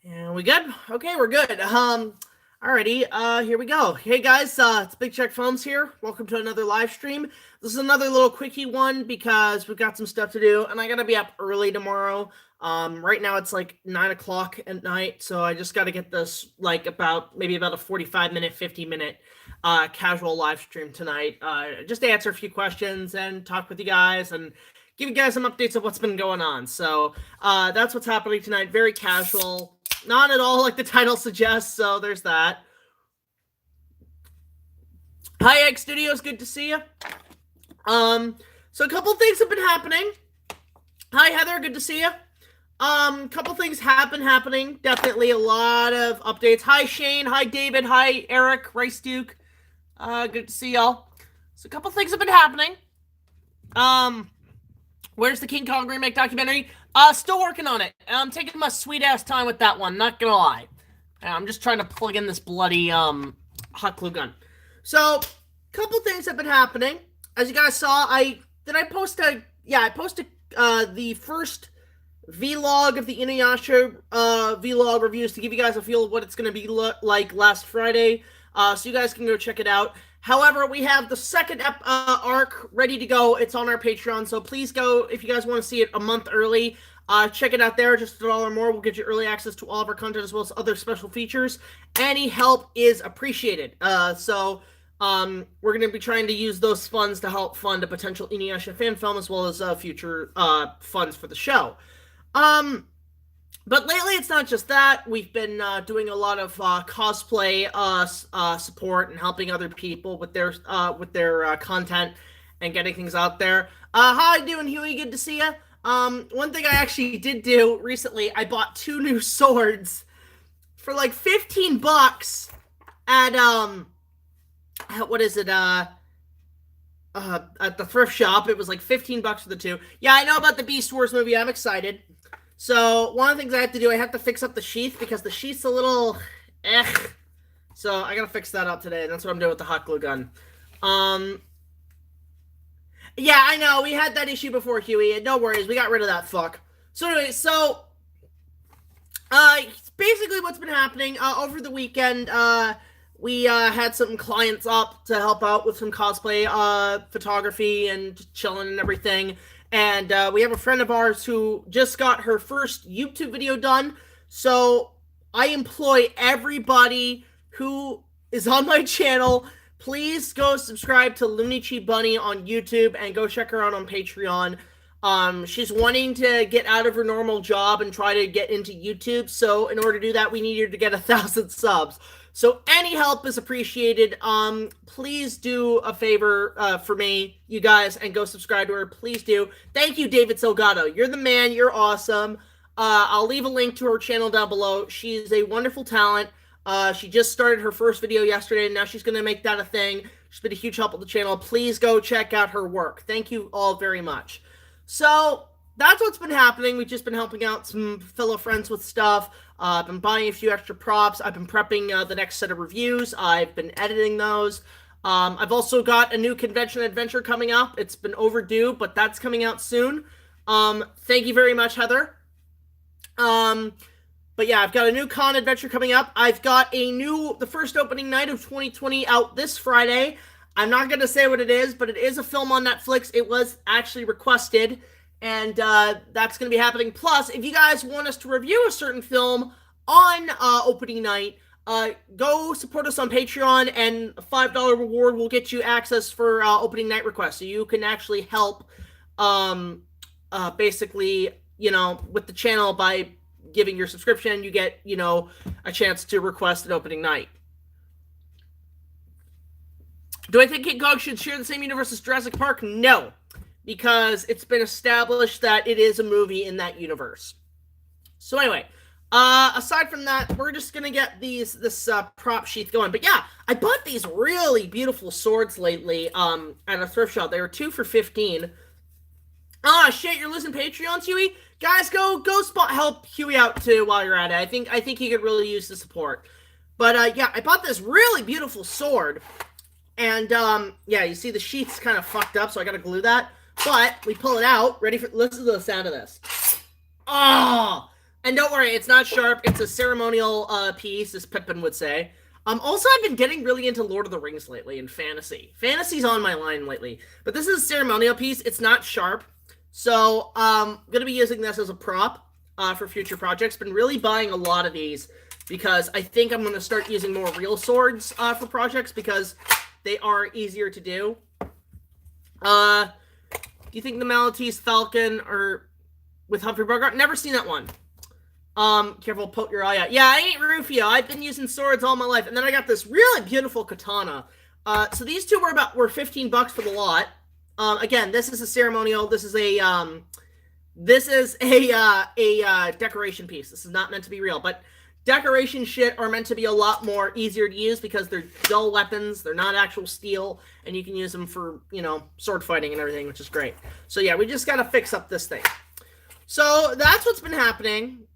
And we good? Okay, we're good. Alrighty, here we go. Hey guys, it's BigJackFilms here. Welcome to another live stream. This is another little quickie one because we've got some stuff to do, and I gotta be up early tomorrow. Right now it's like 9 o'clock at night, so I just gotta get this like maybe about a 45-minute, 50-minute casual live stream tonight. Just to answer a few questions and talk with you guys and give you guys some updates of what's been going on. So that's what's happening tonight. Very casual. Not at all like the title suggests, so there's that. Hi, Egg Studios, good to see you. So a couple things have been happening. Hi, Heather, good to see you. Couple things have been happening. Definitely a lot of updates. Hi, Shane. Hi, David. Hi, Eric. Rice Duke. Good to see y'all. So a couple things have been happening. Where's the King Kong remake documentary? Still working on it. I'm taking my sweet ass time with that one, not gonna lie. I'm just trying to plug in this bloody hot glue gun. So, couple things have been happening. As you guys saw, I posted the first vlog of the Inuyasha vlog reviews to give you guys a feel of what it's gonna be like last Friday. So you guys can go check it out. However, we have the second arc ready to go. It's on our Patreon, so please go if you guys want to see it a month early. Check it out there. Just $1 more will get you early access to all of our content as well as other special features. Any help is appreciated. So we're going to be trying to use those funds to help fund a potential Inuyasha fan film as well as future funds for the show. But lately, it's not just that. We've been doing a lot of cosplay support and helping other people with their content and getting things out there. How you doing, Huey? Good to see you. One thing I actually did do recently, I bought 2 new swords for like $15 at what is it? At the thrift shop. It was like $15 for the 2. Yeah, I know about the Beast Wars movie. I'm excited. So, one of the things I have to do, I have to fix up the sheath because the sheath's a little So, I gotta fix that up today, and that's what I'm doing with the hot glue gun. Yeah, I know, we had that issue before, Huey. No worries, we got rid of that fuck. So, anyway, basically what's been happening, over the weekend, we had some clients up to help out with some cosplay photography and chilling and everything. And we have a friend of ours who just got her first YouTube video done. So I employ everybody who is on my channel. Please go subscribe to Looney Bunny on YouTube and go check her out on Patreon. She's wanting to get out of her normal job and try to get into YouTube. So in order to do that, we need her to get 1,000 subs. So any help is appreciated. Please do a favor for me, you guys, and go subscribe to her. Please do. Thank you, David Salgado. You're the man. You're awesome. I'll leave a link to her channel down below. She's a wonderful talent. She just started her first video yesterday, and now she's going to make that a thing. She's been a huge help with the channel. Please go check out her work. Thank you all very much. So that's what's been happening. We've just been helping out some fellow friends with stuff. I've been buying a few extra props. I've been prepping the next set of reviews. I've been editing those. I've also got a new convention adventure coming up. It's been overdue, but that's coming out soon. Thank you very much, Heather. But yeah, I've got a new con adventure coming up. I've got the first opening night of 2020 out this Friday. I'm not going to say what it is, but it is a film on Netflix. It was actually requested. And that's going to be happening. Plus, if you guys want us to review a certain film on opening night, go support us on Patreon, and a $5 reward will get you access for opening night requests. So you can actually help, basically, with the channel by giving your subscription. You get, a chance to request an opening night. Do I think King Kong should share the same universe as Jurassic Park? No. Because it's been established that it is a movie in that universe. So anyway, aside from that, we're just gonna get this prop sheath going. But yeah, I bought these really beautiful swords lately at a thrift shop. They were 2 for $15. Ah, shit, you're losing Patreons, Huey? Guys, go help Huey out too while you're at it. I think he could really use the support. But yeah, I bought this really beautiful sword. And yeah, you see the sheath's kind of fucked up, so I gotta glue that. But we pull it out. Listen to the sound of this. Oh, And don't worry, it's not sharp. It's a ceremonial piece, as Pippin would say. Also, I've been getting really into Lord of the Rings lately and fantasy. Fantasy's on my line lately. But this is a ceremonial piece. It's not sharp. So, I'm going to be using this as a prop for future projects. Been really buying a lot of these because I think I'm going to start using more real swords for projects because they are easier to do. Do you think the Maltese Falcon or with Humphrey Bogart? Never seen that one. Careful, poke your eye out. Yeah, I ain't Rufio. I've been using swords all my life. And then I got this really beautiful katana. So these two were 15 bucks for the lot. Again, this is a ceremonial. This is a decoration piece. This is not meant to be real, but decoration shit are meant to be a lot more easier to use because they're dull weapons. They're not actual steel, and you can use them for, sword fighting and everything, which is great. So yeah, we just gotta fix up this thing. So that's what's been happening.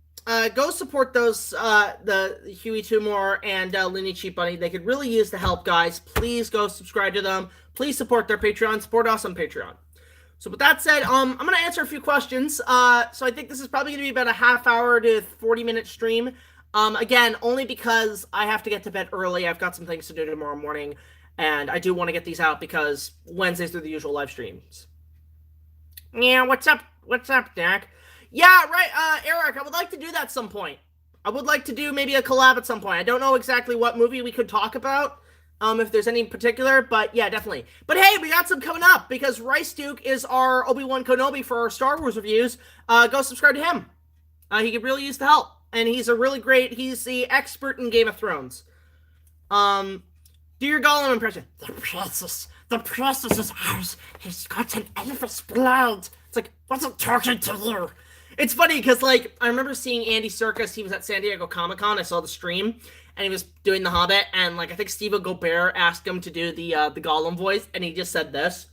Go support those, the Huey Tumor and Looney Cheap Bunny. They could really use the help, guys. Please go subscribe to them. Please support their Patreon. Support us on Patreon. So with that said, I'm going to answer a few questions. So I think this is probably going to be about a half hour to 40-minute stream. Again, only because I have to get to bed early. I've got some things to do tomorrow morning. And I do want to get these out because Wednesdays are the usual live streams. Yeah, what's up? What's up, Dak? Yeah, right, Eric, I would like to do that at some point. I would like to do maybe a collab at some point. I don't know exactly what movie we could talk about, if there's any in particular, but yeah, definitely. But hey, we got some coming up, because Rice Duke is our Obi-Wan Kenobi for our Star Wars reviews. Go subscribe to him. He could really use the help, and he's the expert in Game of Thrones. Do your Gollum impression. The process is ours. He's got an Elvis blood. It's like, wasn't talking to you. It's funny because, I remember seeing Andy Serkis. He was at San Diego Comic-Con. I saw the stream, and he was doing The Hobbit, and, I think Stephen Colbert asked him to do the Gollum voice, and he just said this.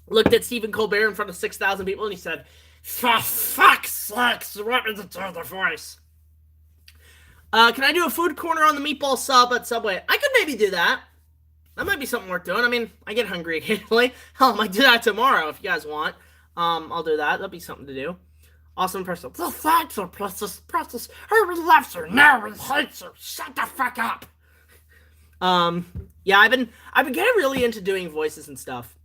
Looked at Stephen Colbert in front of 6,000 people, and he said, "For fuck's sakes, let me do the voice." Can I do a food corner on the meatball sub at Subway? I could maybe do that. That might be something worth doing. I mean, I get hungry occasionally. Hell, I might do that tomorrow if you guys want. I'll do that. That'll be something to do. Awesome person. The facts are process. Her loves her, now he hates her. Shut the fuck up. Yeah, I've been getting really into doing voices and stuff.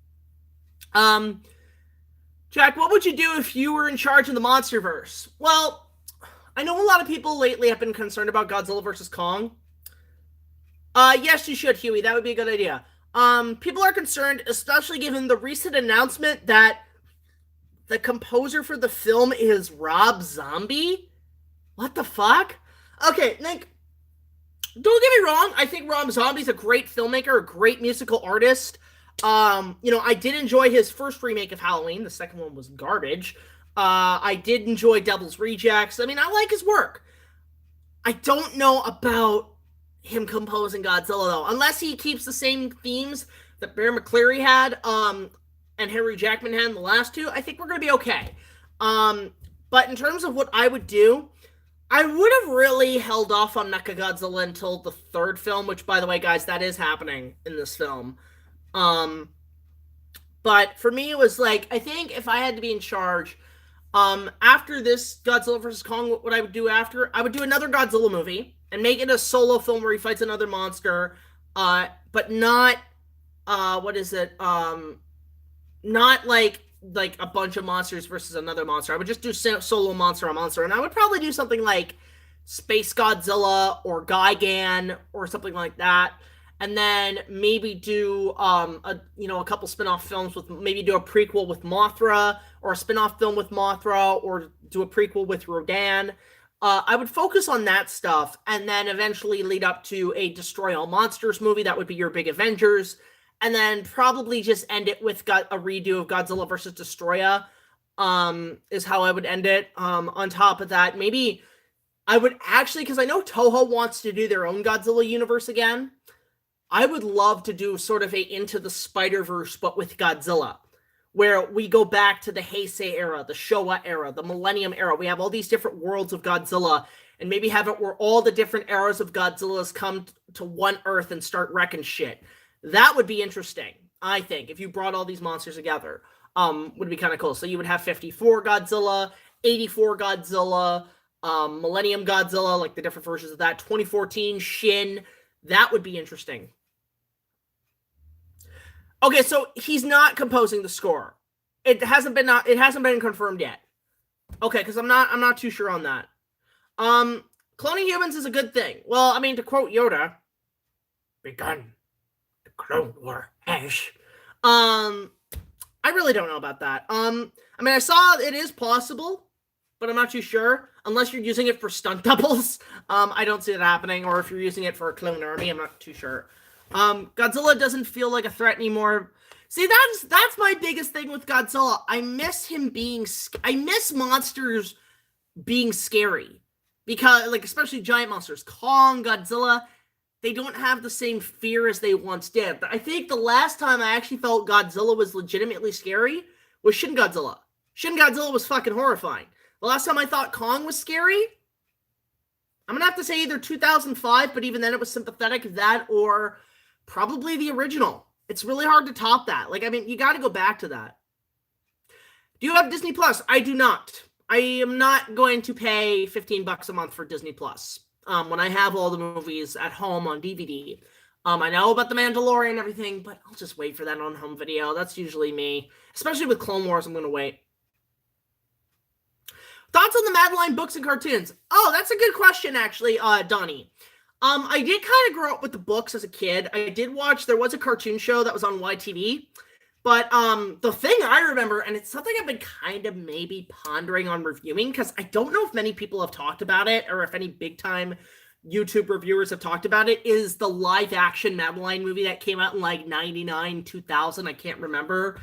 Jack, what would you do if you were in charge of the Monsterverse? Well, I know a lot of people lately have been concerned about Godzilla vs. Kong. Yes, you should, Huey. That would be a good idea. People are concerned, especially given the recent announcement that the composer for the film is Rob Zombie? What the fuck? Okay, don't get me wrong. I think Rob Zombie's a great filmmaker, a great musical artist. I did enjoy his first remake of Halloween. The second one was garbage. I did enjoy Devil's Rejects. I mean, I like his work. I don't know about him composing Godzilla, though. Unless he keeps the same themes that Bear McCleary had, and Henry Jackman had in the last two, I think we're going to be okay. But in terms of what I would do, I would have really held off on Mechagodzilla until the third film, which, by the way, guys, that is happening in this film. But for me, it was I think if I had to be in charge, after this Godzilla vs. Kong, what I would do after, I would do another Godzilla movie and make it a solo film where he fights another monster, but not, not like a bunch of monsters versus another monster. I would just do solo monster on monster, and I would probably do something like Space Godzilla or Gigan or something like that, and then maybe do a couple spin-off films with, maybe do a prequel with Mothra, or a spin-off film with Mothra, or do a prequel with Rodan. I would focus on that stuff, and then eventually lead up to a Destroy All Monsters movie. That would be your big Avengers. And then probably just end it with a redo of Godzilla vs. Destroya, is how I would end it. On top of that, maybe I would actually, because I know Toho wants to do their own Godzilla universe again, I would love to do sort of a Into the Spider-Verse, but with Godzilla, where we go back to the Heisei era, the Showa era, the Millennium era. We have all these different worlds of Godzilla, and maybe have it where all the different eras of Godzillas come to one Earth and start wrecking shit. That would be interesting, I think, if you brought all these monsters together. Would be kind of cool. So you would have 54 Godzilla, '84 Godzilla, Millennium Godzilla, like the different versions of that, 2014 Shin. That would be interesting. Okay, so he's not composing the score. It hasn't been confirmed yet. Okay, because I'm not too sure on that. Cloning humans is a good thing. Well, I mean, to quote Yoda, begun. The Clone War has. I really don't know about that. I mean, I saw it is possible, but I'm not too sure. Unless you're using it for stunt doubles. I don't see it happening. Or if you're using it for a clone army, I'm not too sure. Godzilla doesn't feel like a threat anymore. See, that's my biggest thing with Godzilla. I miss him being... I miss monsters being scary. Because, like, especially giant monsters. Kong, Godzilla, they don't have the same fear as they once did. But I think the last time I actually felt Godzilla was legitimately scary was Shin Godzilla. Shin Godzilla was fucking horrifying. The last time I thought Kong was scary, I'm gonna have to say either 2005, but even then it was sympathetic, that or probably the original. It's really hard to top that. Like, I mean, you gotta go back to that. Do you have Disney Plus? I do not. I am not going to pay $15 a month for Disney Plus. When I have all the movies at home on DVD. I know about The Mandalorian and everything, but I'll just wait for that on home video. That's usually me. Especially with Clone Wars, I'm gonna wait. Thoughts on the Madeline books and cartoons? Oh, that's a good question, actually, Donnie. I did kind of grow up with the books as a kid. I did watch, there was a cartoon show that was on YTV. But the thing I remember, and it's something I've been kind of maybe pondering on reviewing, because I don't know if many people have talked about it, or if any big-time YouTube reviewers have talked about it, is the live-action Madeline movie that came out in, like, 99, 2000, I can't remember.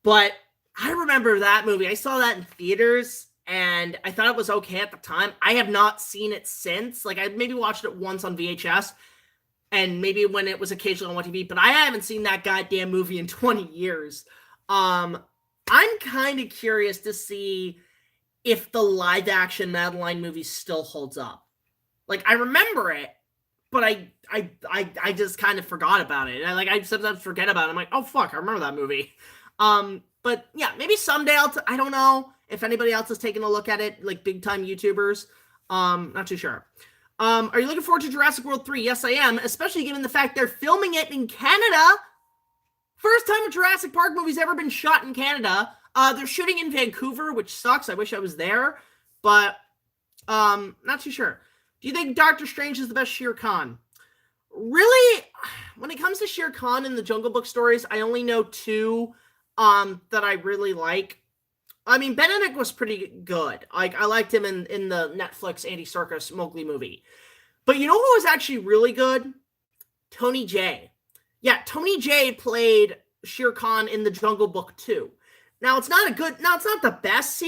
But I remember that movie. I saw that in theaters, and I thought it was okay at the time. I have not seen it since. Like, I maybe watched it once on VHS, and maybe when it was occasionally on TV, but I haven't seen that goddamn movie in 20 years. I'm kind of curious to see if the live-action Madeline movie still holds up. Like, I remember it, but I just kind of forgot about it. I sometimes forget about it. I'm like, oh, fuck, I remember that movie. But, yeah, maybe someday I don't know if anybody else is taking a look at it, like big-time YouTubers. Not too sure. Are you looking forward to Jurassic World 3? Yes, I am, especially given the fact they're filming it in Canada. First time a Jurassic Park movie's ever been shot in Canada. They're shooting in Vancouver, which sucks. I wish I was there, but not too sure. Do you think Doctor Strange is the best Shere Khan? Really, when it comes to Shere Khan in the Jungle Book stories, I only know two that I really like. I mean, Benedict was pretty good. Like, I liked him in the Netflix Andy Serkis Mowgli movie. But you know who was actually really good? Tony Jay. Yeah, Tony Jay played Shere Khan in the Jungle Book 2. Now, it's not the best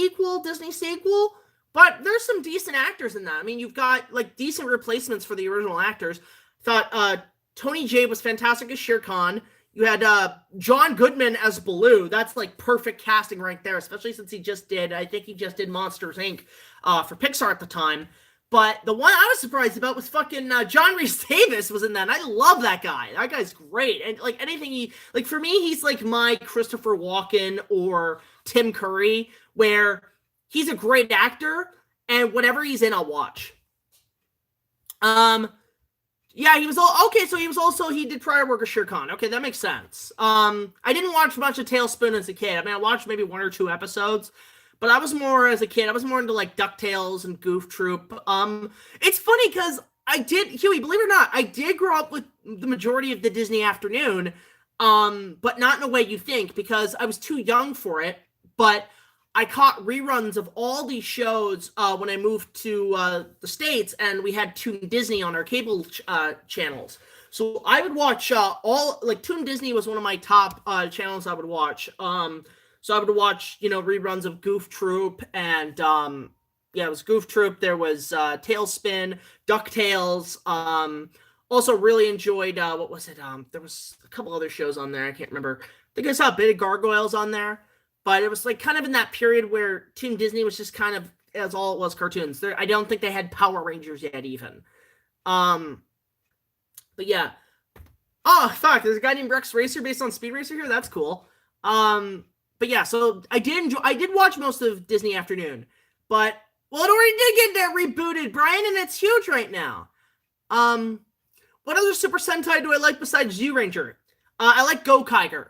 Disney sequel, but there's some decent actors in that. I mean, you've got, like, decent replacements for the original actors. Thought Tony Jay was fantastic as Shere Khan. You had John Goodman as Baloo. That's, like, perfect casting right there, especially since he just did Monsters, Inc. For Pixar at the time. But the one I was surprised about was fucking John Rhys Davis was in that. And I love that guy. That guy's great. And, like, anything for me, he's, like, my Christopher Walken or Tim Curry, where he's a great actor, and whatever he's in, I'll watch. Yeah, he did prior work with Shere Khan. Okay, that makes sense. I didn't watch much of Tailspin as a kid. I mean, I watched maybe 1 or 2 episodes, but I was more into, like, DuckTales and Goof Troop. It's funny because Huey, believe it or not, I did grow up with the majority of the Disney afternoon, but not in a way you think, because I was too young for it, but I caught reruns of all these shows when I moved to the States, and we had Toon Disney on our cable channels. So I would watch Toon Disney was one of my top channels I would watch. So I would watch, reruns of Goof Troop, and it was Goof Troop. There was Tailspin, DuckTales. Also really enjoyed, what was it? There was a couple other shows on there. I can't remember. I think I saw a bit of Gargoyles on there. But it was, like, kind of in that period where Toon Disney was just kind of, as all it was, cartoons. I don't think they had Power Rangers yet, even. But yeah. Oh, fuck, there's a guy named Rex Racer based on Speed Racer here? That's cool. But yeah, so I did watch most of Disney Afternoon. But, well, it already did get rebooted, Brian, and it's huge right now. What other Super Sentai do I like besides Z-Ranger? I like Gokaiger.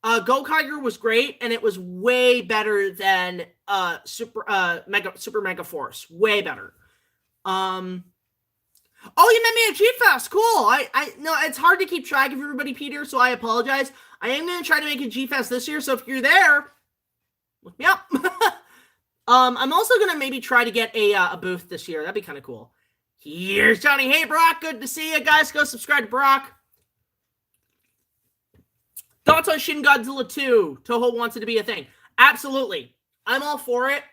Gokaiger was great, and it was way better than Super Mega Force. Way better. Oh, you met me at G-Fest. Cool. I no, it's hard to keep track of everybody, Peter, so I apologize. I am going to try to make a G-Fest this year, so if you're there, look me up. I'm also going to maybe try to get a booth this year. That'd be kind of cool. Here's Johnny. Hey, Brock. Good to see you guys. Go subscribe to Brock. Thoughts on Shin Godzilla 2? Toho wants it to be a thing. Absolutely. I'm all for it.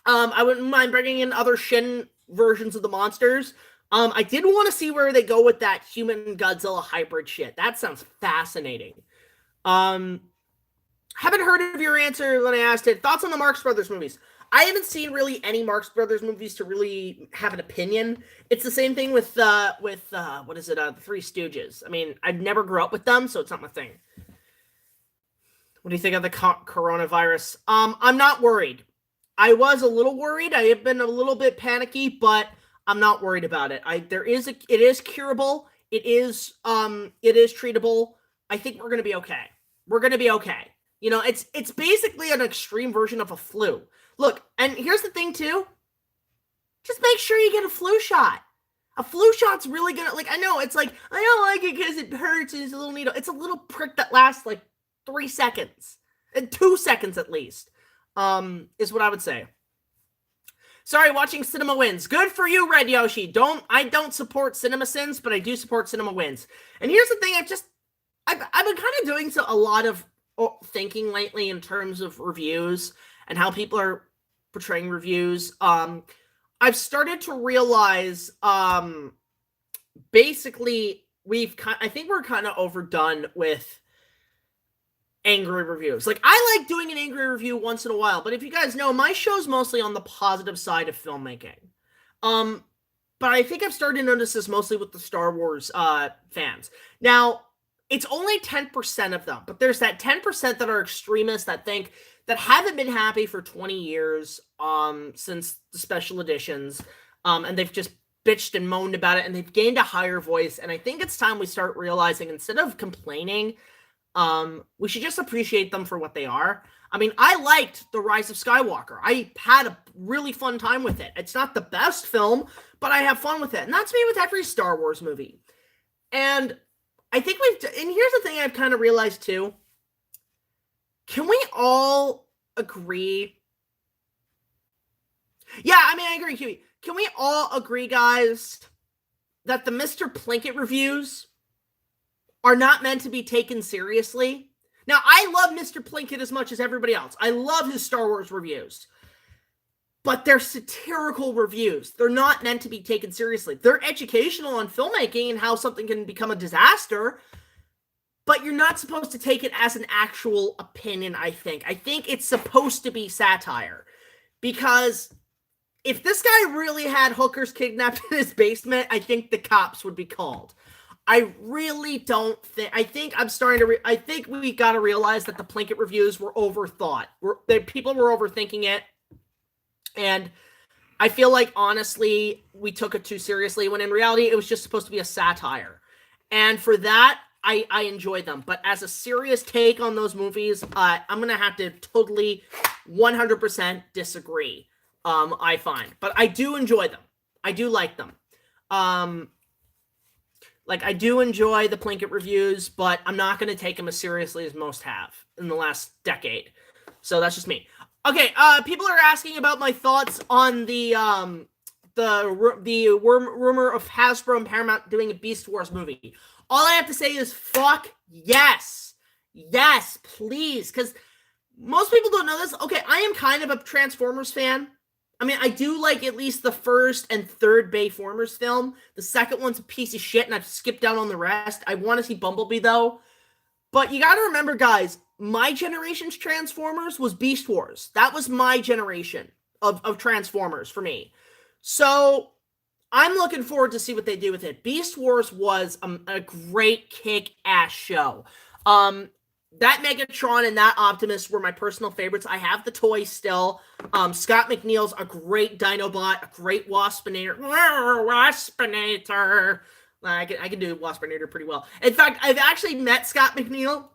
I wouldn't mind bringing in other Shin versions of the monsters. I did want to see where they go with that human Godzilla hybrid shit. That sounds fascinating. Haven't heard of your answer when I asked it. Thoughts on the Marx Brothers movies? I haven't seen really any Marx Brothers movies to really have an opinion. It's the same thing with what is it? The Three Stooges. I mean, I never grew up with them, so it's not my thing. What do you think of the coronavirus? I'm not worried. I was a little worried. I have been a little bit panicky, but I'm not worried about it. It is curable. It is treatable. I think we're gonna be okay. We're gonna be okay. You know, it's basically an extreme version of a flu. Look, and here's the thing too. Just make sure you get a flu shot. A flu shot's really gonna, like, I know it's like, I don't like it because it hurts and it's a little needle. It's a little prick that lasts like 3 seconds. And 2 seconds at least. Is what I would say. Sorry, watching Cinema Wins. Good for you, Red Yoshi. I don't support Cinema Sins, but I do support Cinema Wins. And here's the thing, I've been kind of doing a lot of thinking lately in terms of reviews and how people are portraying reviews. I've started to realize, basically, I think we're kind of overdone with angry reviews. Like, I like doing an angry review once in a while, but if you guys know, my show's mostly on the positive side of filmmaking. But I think I've started to notice this mostly with the Star Wars fans. Now, it's only 10% of them, but there's that 10% that are extremists that haven't been happy for 20 years since the special editions, and they've just bitched and moaned about it, and they've gained a higher voice, and I think it's time we start realizing, instead of complaining, we should just appreciate them for what they are. I mean, I liked The Rise of Skywalker. I had a really fun time with it. It's not the best film, but I have fun with it. And that's me with every Star Wars movie. And I think and here's the thing I've kind of realized too. Can we all agree? Yeah, I mean, I agree, Huey. Can we all agree, guys, that the Mr. Plinkett reviews are not meant to be taken seriously? Now, I love Mr. Plinkett as much as everybody else. I love his Star Wars reviews. But they're satirical reviews. They're not meant to be taken seriously. They're educational on filmmaking and how something can become a disaster. But you're not supposed to take it as an actual opinion, I think. I think it's supposed to be satire. Because if this guy really had hookers kidnapped in his basement, I think the cops would be called. I really don't think... I think we got to realize that the Plinkett reviews were overthought. People were overthinking it. And I feel like, honestly, we took it too seriously, when in reality, it was just supposed to be a satire. And for that, I enjoy them. But as a serious take on those movies, I'm going to have to totally 100% disagree, I find. But I do enjoy them. I do like them. I do enjoy the Plinkett reviews, but I'm not going to take them as seriously as most have in the last decade. So that's just me. Okay, people are asking about my thoughts on the rumor of Hasbro and Paramount doing a Beast Wars movie. All I have to say is, fuck yes. Yes, please. Because most people don't know this. Okay, I am kind of a Transformers fan. I mean, I do like at least the first and third Bayformers film. The second one's a piece of shit, and I've skipped down on the rest. I want to see Bumblebee, though. But you got to remember, guys, my generation's Transformers was Beast Wars. That was my generation of Transformers for me. So I'm looking forward to see what they do with it. Beast Wars was a great kick-ass show. that Megatron and that Optimus were my personal favorites. I have the toys still. Scott McNeil's a great Dinobot, a great Waspinator. Waspinator. I can do Waspinator pretty well. In fact, I've actually met Scott McNeil,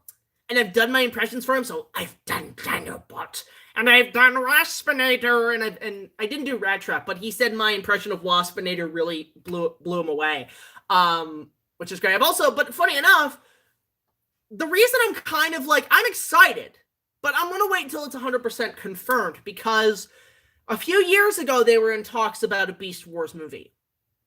and I've done my impressions for him. So I've done Dinobot, and I've done Waspinator, and I didn't do Rat Trap, but he said my impression of Waspinator really blew him away, which is great. I've also, but funny enough, the reason I'm kind of like, I'm excited, but I'm going to wait until it's 100% confirmed, because a few years ago, they were in talks about a Beast Wars movie.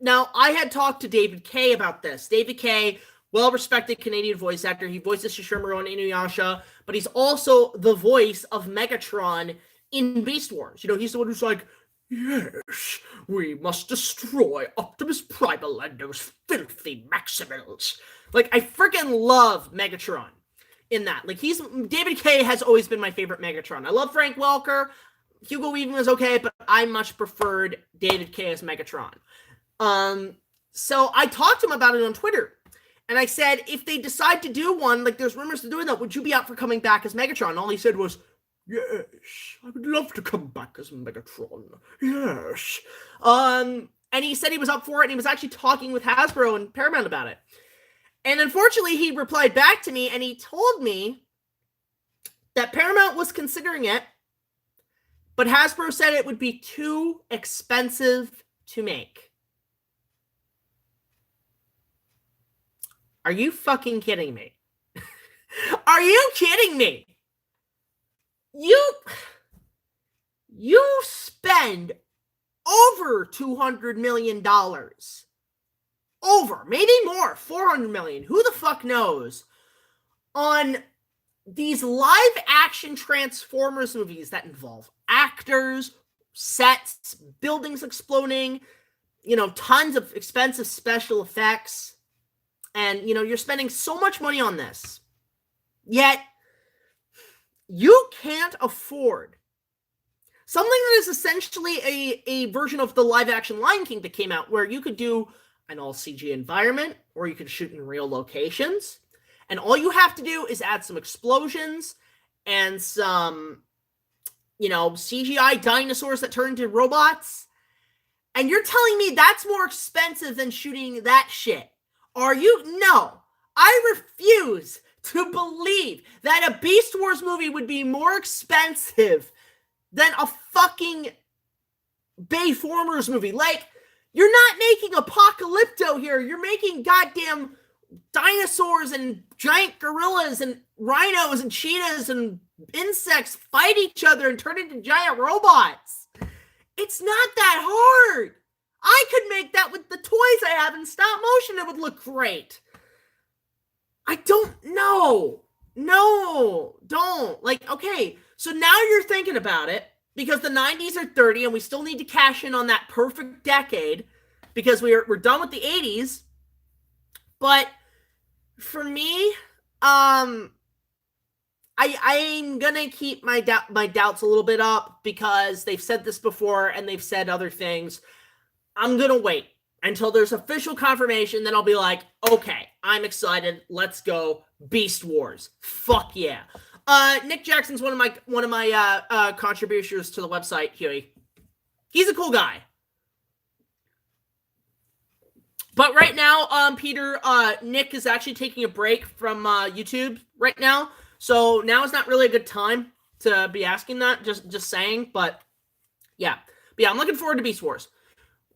Now, I had talked to David Kay about this. David Kay, well-respected Canadian voice actor. He voices Shishimura and Inuyasha, but he's also the voice of Megatron in Beast Wars. You know, he's the one who's like, yes, we must destroy Optimus Primal and those filthy Maximals. Like, I freaking love Megatron in that. Like, David Kay has always been my favorite Megatron. I love Frank Welker. Hugo Weaving was okay, but I much preferred David Kay as Megatron. So I talked to him about it on Twitter, and I said, if they decide to do one, like there's rumors to doing that, would you be up for coming back as Megatron? And all he said was, yes, I would love to come back as Megatron. Yes. And he said he was up for it, and he was actually talking with Hasbro and Paramount about it. And unfortunately, he replied back to me, and he told me that Paramount was considering it, but Hasbro said it would be too expensive to make. Are you fucking kidding me? Are you kidding me? You spend over $200 million. Over, maybe more, $400 million. Who the fuck knows? On these live-action Transformers movies that involve actors, sets, buildings exploding, you know, tons of expensive special effects. And, you know, you're spending so much money on this. Yet, you can't afford something that is essentially a version of the live-action Lion King that came out, where you could do an all-CG environment, or you could shoot in real locations. And all you have to do is add some explosions and some, you know, CGI dinosaurs that turn into robots. And you're telling me that's more expensive than shooting that shit? Are you? No. I refuse to believe that a Beast Wars movie would be more expensive than a fucking Bayformers movie. Like, you're not making Apocalypto here. You're making goddamn dinosaurs and giant gorillas and rhinos and cheetahs and insects fight each other and turn into giant robots. It's not that hard. I could make that with the toys I have in stop motion. It would look great. I don't know. No, don't. Like, okay, so now you're thinking about it, because the 90s are 30 and we still need to cash in on that perfect decade, because we're done with the 80s. But for me, I'm gonna keep my doubts a little bit up, because they've said this before and they've said other things. I'm gonna wait until there's official confirmation. Then I'll be like, okay, I'm excited. Let's go, Beast Wars. Fuck yeah. Nick Jackson's one of my contributors to the website, Huey. He's a cool guy. But right now, Peter, Nick is actually taking a break from YouTube right now. So now is not really a good time to be asking that, just saying. But yeah, I'm looking forward to Beast Wars.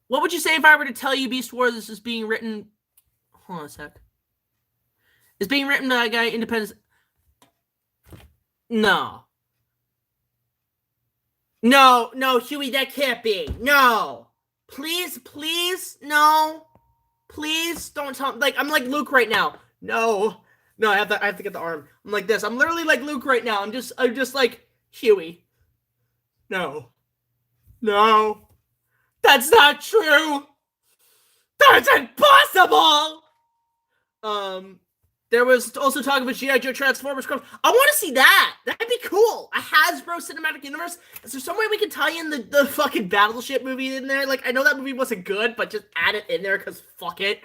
What would you say if I were to tell you Beast Wars is being written? Hold on a sec. It's being written by a guy, independent. No, Huey, that can't be. No, please, no, please don't tell. Like, I'm like Luke right now. No, I have to get the arm. I'm like this. I'm literally like Luke right now. I'm just like, Huey. No. That's not true. That's impossible. There was also talk about G.I. Joe Transformers. I want to see that. That'd be cool. A Hasbro Cinematic Universe. Is there some way we could tie in the fucking Battleship movie in there? Like, I know that movie wasn't good, but just add it in there because fuck it.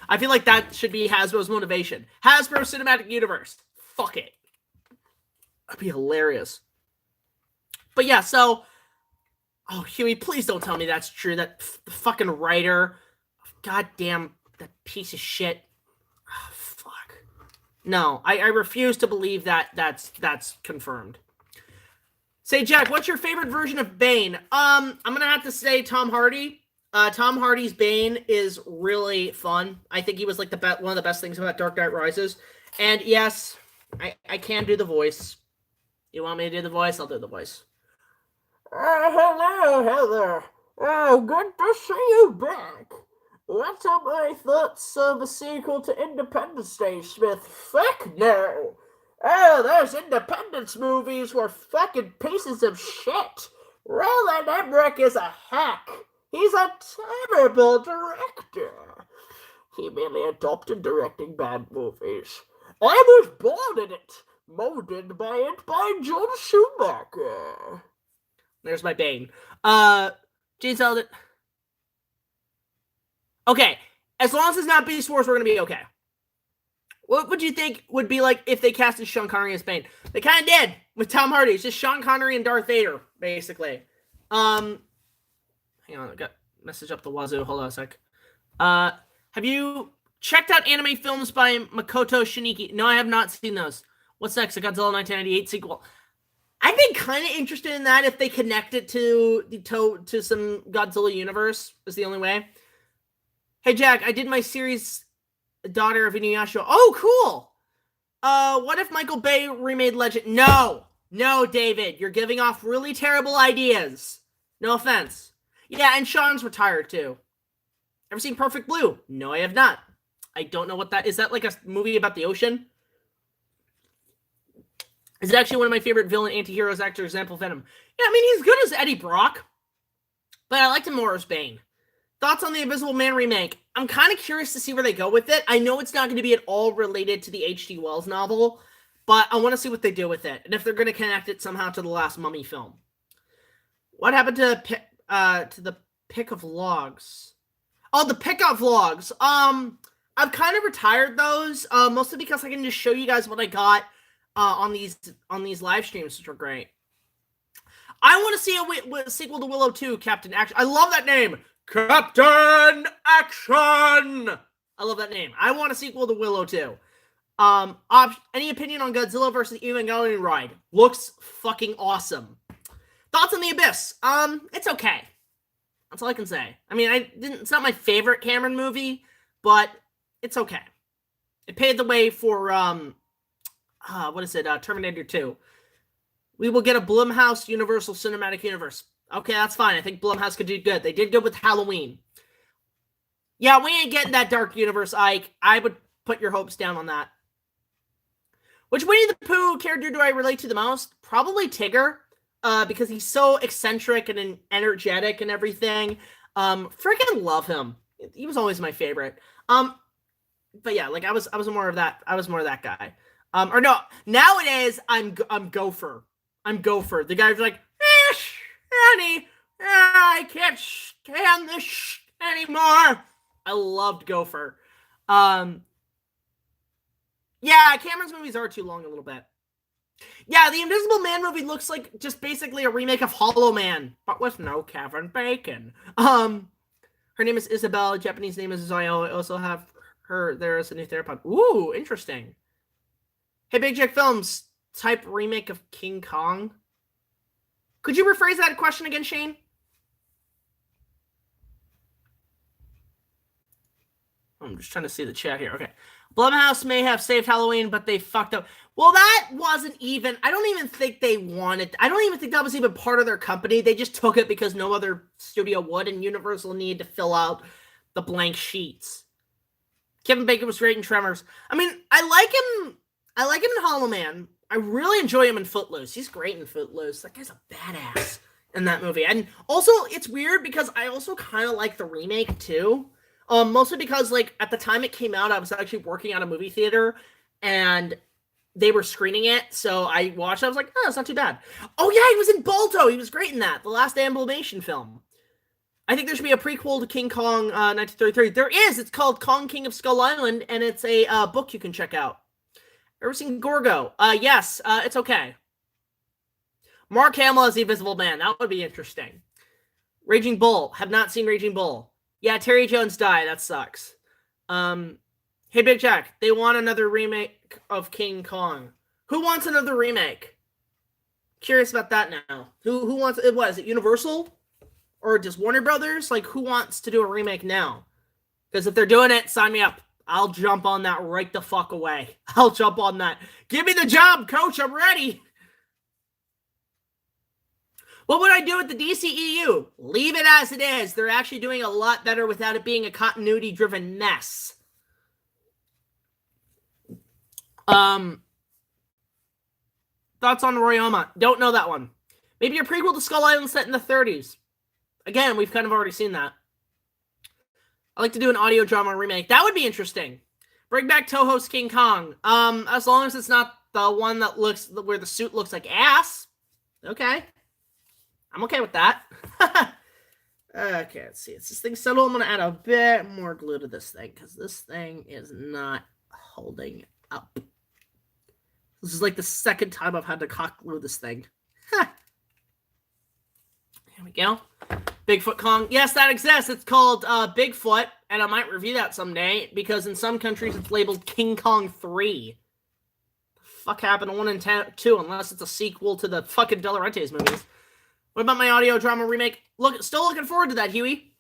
I feel like that should be Hasbro's motivation. Hasbro Cinematic Universe. Fuck it. That'd be hilarious. But yeah, so... Oh, Huey, please don't tell me that's true. That the fucking writer... Goddamn, that piece of shit. Oh, fuck. No, I refuse to believe that that's confirmed. Say, Jack, what's your favorite version of Bane? I'm gonna have to say Tom Hardy. Tom Hardy's Bane is really fun. I think he was like one of the best things about Dark Knight Rises. And yes, I can do the voice. You want me to do the voice? I'll do the voice. Hello, Heather. Oh, good to see you back. What are my thoughts of a sequel to Independence Day, Smith? Fuck no. Oh, those Independence movies were fucking pieces of shit. Roland Emmerich is a hack. He's a terrible director. He merely adopted directing bad movies. I was born in it, molded by it by John Schumacher. There's my Bane. Gene Selden. Okay, as long as it's not Beast Wars, we're gonna be okay. What would you think would be like if they casted Sean Connery as Bane? They kind of did with Tom Hardy. It's just Sean Connery and Darth Vader, basically. Hang on, I got a message up the wazoo. Hold on a sec. Have you checked out anime films by Makoto Shiniki? No, I have not seen those. What's next? A Godzilla 1998 sequel. I'd be kind of interested in that if they connect it to some Godzilla universe. Is the only way. Hey Jack, I did my series Daughter of Inuyasha. Oh, cool. What if Michael Bay remade Legend? No, David, you're giving off really terrible ideas. No offense. Yeah, and Sean's retired too. Ever seen Perfect Blue? No, I have not. I don't know what that is. That like a movie about the ocean? It's actually one of my favorite villain anti-heroes actor example Venom. Yeah, I mean, he's good as Eddie Brock, but I liked him more as Bane. Thoughts on the Invisible Man remake? I'm kind of curious to see where they go with it. I know it's not going to be at all related to the H.G. Wells novel, but I want to see what they do with it, and if they're going to connect it somehow to the last Mummy film. What happened to the pick of logs? Oh, the pickup vlogs. I've kind of retired those, mostly because I can just show you guys what I got on these live streams, which are great. I want to see a sequel to Willow 2, Captain Action. I love that name. Captain Action! I love that name. I want a sequel to Willow 2. Any opinion on Godzilla versus Evangelion ride? Looks fucking awesome. Thoughts on The Abyss? It's okay. That's all I can say. I mean, it's not my favorite Cameron movie, but it's okay. It paved the way for, Terminator 2. We will get a Blumhouse Universal Cinematic Universe. Okay, that's fine. I think Blumhouse could do good. They did good with Halloween. Yeah, we ain't getting that dark universe, Ike. I would put your hopes down on that. Which Winnie the Pooh character do I relate to the most? Probably Tigger, because he's so eccentric and energetic and everything. Freaking love him. He was always my favorite. But yeah, like I was more of that. I was more of that guy. Or no, nowadays I'm Gopher. I'm Gopher. The guy who's like, Annie, I can't stand this anymore. I loved Gopher. Yeah, Cameron's movies are too long a little bit. Yeah, the Invisible Man movie looks like just basically a remake of Hollow Man, but with no Kevin Bacon. Her name is Isabel. Japanese name is Zayo. I also have her there as a new therapod. Ooh, interesting. Hey, BigJackFilms, type remake of King Kong. Could you rephrase that question again, Shane? I'm just trying to see the chat here. Okay. Blumhouse may have saved Halloween, but they fucked up. Well, that wasn't even... I don't even think they wanted... I don't even think that was even part of their company. They just took it because no other studio would, and Universal needed to fill out the blank sheets. Kevin Bacon was great in Tremors. I mean, I like him in Hollow Man. I really enjoy him in Footloose. He's great in Footloose. That guy's a badass in that movie. And also, it's weird because I also kind of like the remake, too. Mostly because, like, at the time it came out, I was actually working at a movie theater, and they were screening it, so I watched it. I was like, oh, it's not too bad. Oh, yeah, he was in Balto. He was great in that. The last Animation film. I think there should be a prequel to King Kong 1933. There is. It's called Kong King of Skull Island, and it's a book you can check out. Ever seen Gorgo? Yes, it's okay. Mark Hamill as the Invisible Man. That would be interesting. Raging Bull. Have not seen Raging Bull. Yeah, Terry Jones died. That sucks. Hey, Big Jack. They want another remake of King Kong. Who wants another remake? Curious about that now. Who wants it? What is it? Universal? Or just Warner Brothers? Like, who wants to do a remake now? Because if they're doing it, sign me up. I'll jump on that right the fuck away. I'll jump on that. Give me the job, coach. I'm ready. What would I do with the DCEU? Leave it as it is. They're actually doing a lot better without it being a continuity-driven mess. Thoughts on Royama? Don't know that one. Maybe a prequel to Skull Island set in the 30s. Again, we've kind of already seen that. I'd like to do an audio drama remake. That would be interesting. Bring back Toho's King Kong. As long as it's not the one that looks where the suit looks like ass. Okay. I'm okay with that. Okay, let's see. Is this thing settled? I'm going to add a bit more glue to this thing because this thing is not holding up. This is like the second time I've had to cock glue this thing. Here we go. Bigfoot Kong. Yes, that exists. It's called Bigfoot, and I might review that someday because in some countries it's labeled King Kong 3. The fuck happened to 1 and 2 unless it's a sequel to the fucking De Laurentiis movies. What about my audio drama remake? Still looking forward to that, Huey.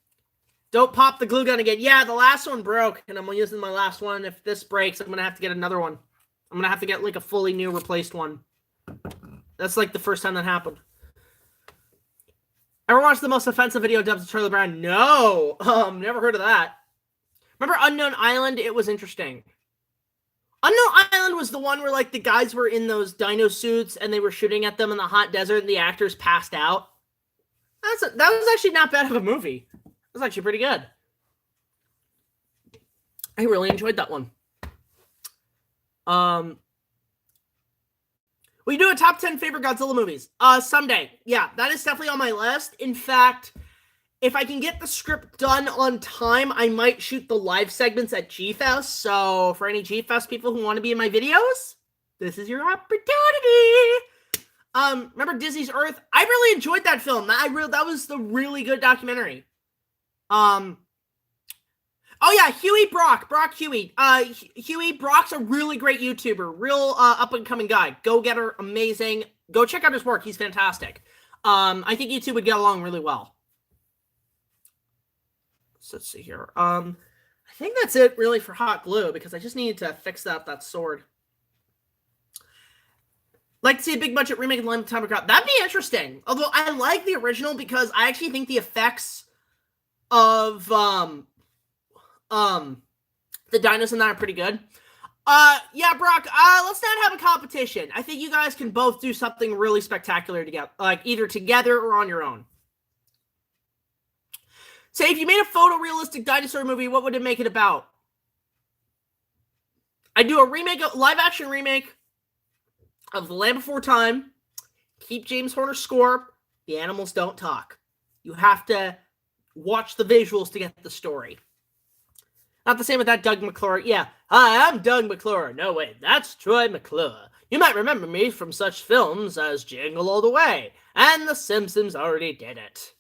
Don't pop the glue gun again. Yeah, the last one broke, and I'm using my last one. If this breaks, I'm going to have to get another one. I'm going to have to get like a fully new replaced one. That's like the first time that happened. Ever watched the most offensive video dubs of Charlie Brown? No. Never heard of that. Remember Unknown Island? It was interesting. Unknown Island was the one where like the guys were in those dino suits and they were shooting at them in the hot desert and the actors passed out. That was actually not bad of a movie. It was actually pretty good. I really enjoyed that one. Will you do a top 10 favorite Godzilla movies? Someday. Yeah, that is definitely on my list. In fact, if I can get the script done on time, I might shoot the live segments at G-Fest. So for any G-Fest people who want to be in my videos, this is your opportunity. Remember Disney's Earth? I really enjoyed that film. That was the really good documentary. Oh yeah, Huey Brock. Huey. Huey Brock's a really great YouTuber. Real up-and-coming guy. Go-getter, amazing. Go check out his work. He's fantastic. I think you two would get along really well. So let's see here. I think that's it really for hot glue because I just needed to fix that sword. Like to see a big budget remake of the Lamb of Time of God. That'd be interesting. Although I like the original because I actually think the effects of the dinos in that are pretty good. Yeah, Brock, let's not have a competition. I think you guys can both do something really spectacular together, like either together or on your own. Say, if you made a photorealistic dinosaur movie, what would it make it about? I'd do a live-action remake of The Land Before Time. Keep James Horner's score. The animals don't talk. You have to watch the visuals to get the story. Not the same with that Doug McClure. Yeah, hi, I'm Doug McClure. No, wait, that's Troy McClure. You might remember me from such films as Jingle All the Way, and The Simpsons already did it.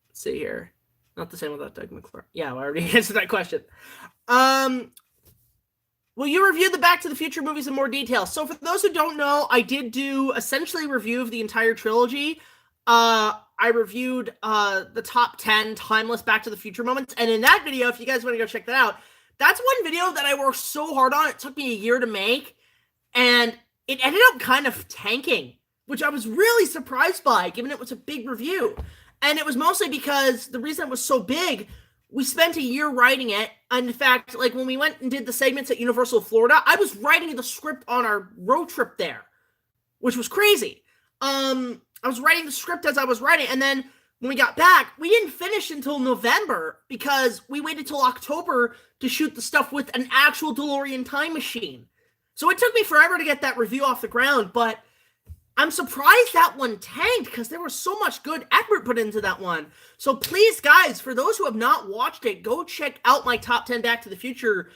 Let's see here. Not the same with that Doug McClure. Yeah, I already answered that question. Will you review the Back to the Future movies in more detail? So for those who don't know, I did do essentially a review of the entire trilogy. I reviewed the top 10 timeless Back to the Future moments. And in that video, if you guys want to go check that out, that's one video that I worked so hard on. It took me a year to make. And it ended up kind of tanking, which I was really surprised by, given it was a big review. And it was mostly because the reason it was so big, we spent a year writing it. And in fact, like when we went and did the segments at Universal Florida, I was writing the script on our road trip there, which was crazy. I was writing the script as I was writing. And then when we got back, we didn't finish until November because we waited till October to shoot the stuff with an actual DeLorean time machine. So it took me forever to get that review off the ground, but I'm surprised that one tanked because there was so much good effort put into that one. So please, guys, for those who have not watched it, go check out my top 10 Back to the Future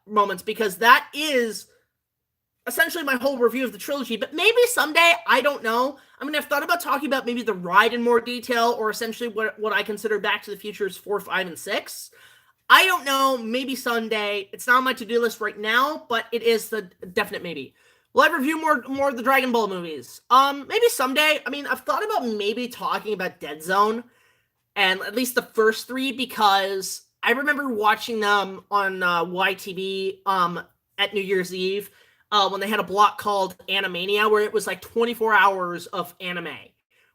moments because that is essentially my whole review of the trilogy, but maybe someday, I don't know. I mean, I've thought about talking about maybe the ride in more detail, or essentially what I consider Back to the Future's 4, 5, and 6. I don't know, maybe someday. It's not on my to-do list right now, but it is the definite maybe. Will I review more of the Dragon Ball movies? Maybe someday. I mean, I've thought about maybe talking about Dead Zone, and at least the first 3, because I remember watching them on YTV at New Year's Eve, when they had a block called Animania, where it was like 24 hours of anime,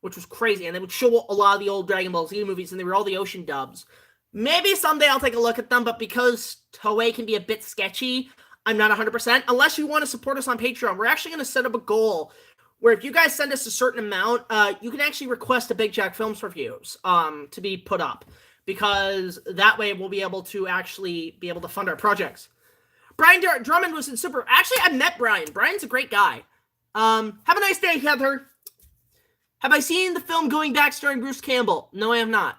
which was crazy. And they would show a lot of the old Dragon Ball Z movies, and they were all the ocean dubs. Maybe someday I'll take a look at them, but because Toei can be a bit sketchy, I'm not 100%. Unless you want to support us on Patreon, we're actually going to set up a goal where if you guys send us a certain amount, you can actually request a Big Jack Films reviews to be put up, because that way we'll be able to actually be able to fund our projects. Brian Drummond was in Super. Actually, I met Brian. Brian's a great guy. Have a nice day, Heather. Have I seen the film Going Back starring Bruce Campbell? No, I have not.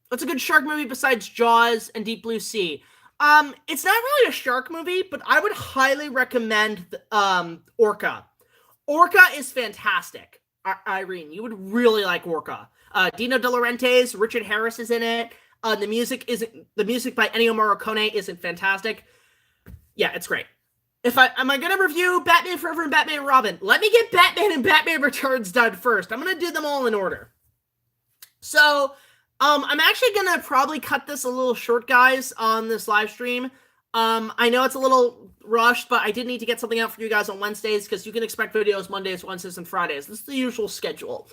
What's a good shark movie besides Jaws and Deep Blue Sea? It's not really a shark movie, but I would highly recommend Orca. Orca is fantastic. Irene, you would really like Orca. Dino De Laurentiis, Richard Harris is in it. The music by Ennio Morricone isn't fantastic. Yeah, it's great. Am I gonna review Batman Forever and Batman and Robin? Let me get Batman and Batman Returns done first. I'm gonna do them all in order. So, I'm actually gonna probably cut this a little short, guys, on this live stream. I know it's a little rushed, but I did need to get something out for you guys on Wednesdays, because you can expect videos Mondays, Wednesdays, and Fridays. This is the usual schedule.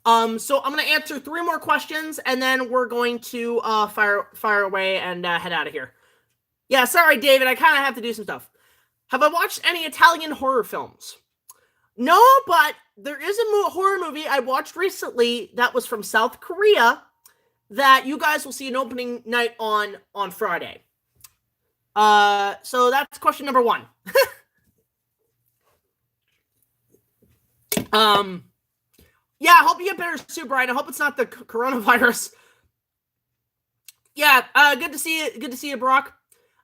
So I'm gonna answer 3 more questions, and then we're going to fire away and head out of here. Yeah, sorry, David. I kind of have to do some stuff. Have I watched any Italian horror films? No, but there is a horror movie I watched recently that was from South Korea that you guys will see an opening night on Friday. So that's question number 1. Yeah, I hope you get better soon, Brian. I hope it's not the coronavirus. Yeah, good to see you. Good to see you, Brock.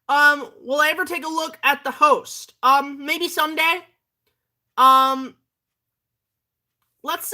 Will I ever take a look at The Host? Maybe someday. Let's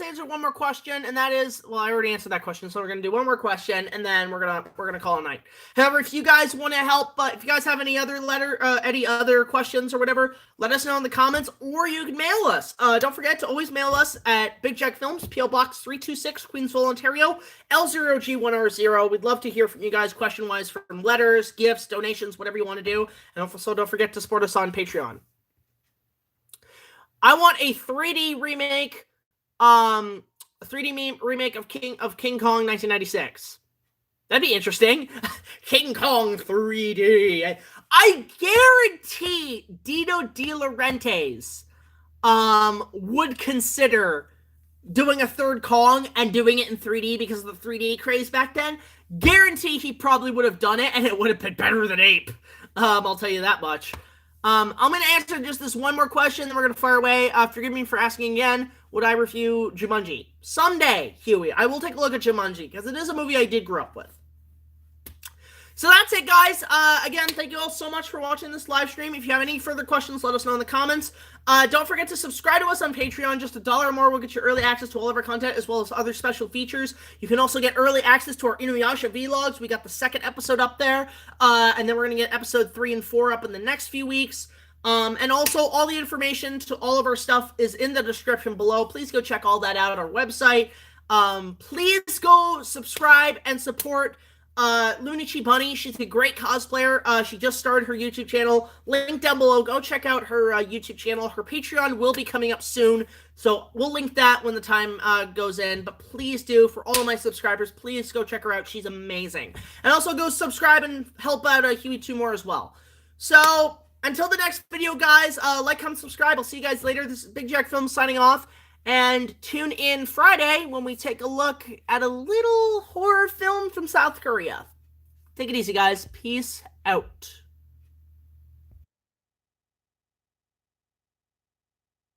answer one more question, and that is, well, I already answered that question, so we're gonna do one more question, and then we're gonna call it a night. However, if you guys want to help, if you guys have any other questions or whatever, let us know in the comments, or you can mail us. Don't forget to always mail us at BigJackFilms, PO Box 326, Queensville, Ontario, L0G1R0. We'd love to hear from you guys, question-wise, from letters, gifts, donations, whatever you want to do, and also don't forget to support us on Patreon. I want a 3D remake, remake of King Kong 1996. That'd be interesting. King Kong 3D. I guarantee Dino De Laurentiis would consider doing a third Kong and doing it in 3D because of the 3D craze back then. Guarantee he probably would have done it, and it would have been better than Ape. I'll tell you that much. I'm going to answer just this one more question, then we're going to fire away. Forgive me for asking again, would I review Jumanji? Someday, Huey, I will take a look at Jumanji, because it is a movie I did grow up with. So that's it, guys. Again, thank you all so much for watching this live stream. If you have any further questions, let us know in the comments. Don't forget to subscribe to us on Patreon. Just $1 or more will get you early access to all of our content, as well as other special features. You can also get early access to our Inuyasha vlogs. We got the 2nd episode up there, and then we're going to get episode 3 and 4 up in the next few weeks. And also, all the information to all of our stuff is in the description below. Please go check all that out on our website. Please go subscribe and support Lunichi Bunny. She's a great cosplayer. She just started her YouTube channel. Link down below. Go check out her YouTube channel. Her Patreon will be coming up soon, so we'll link that when the time goes in. But please do, for all of my subscribers, please go check her out. She's amazing. And also go subscribe and help out Huey 2 more as well. So until the next video, guys, like, comment, subscribe. I'll see you guys later. This is Big Jack Films signing off. And tune in Friday when we take a look at a little horror film from South Korea. Take it easy, guys. Peace out.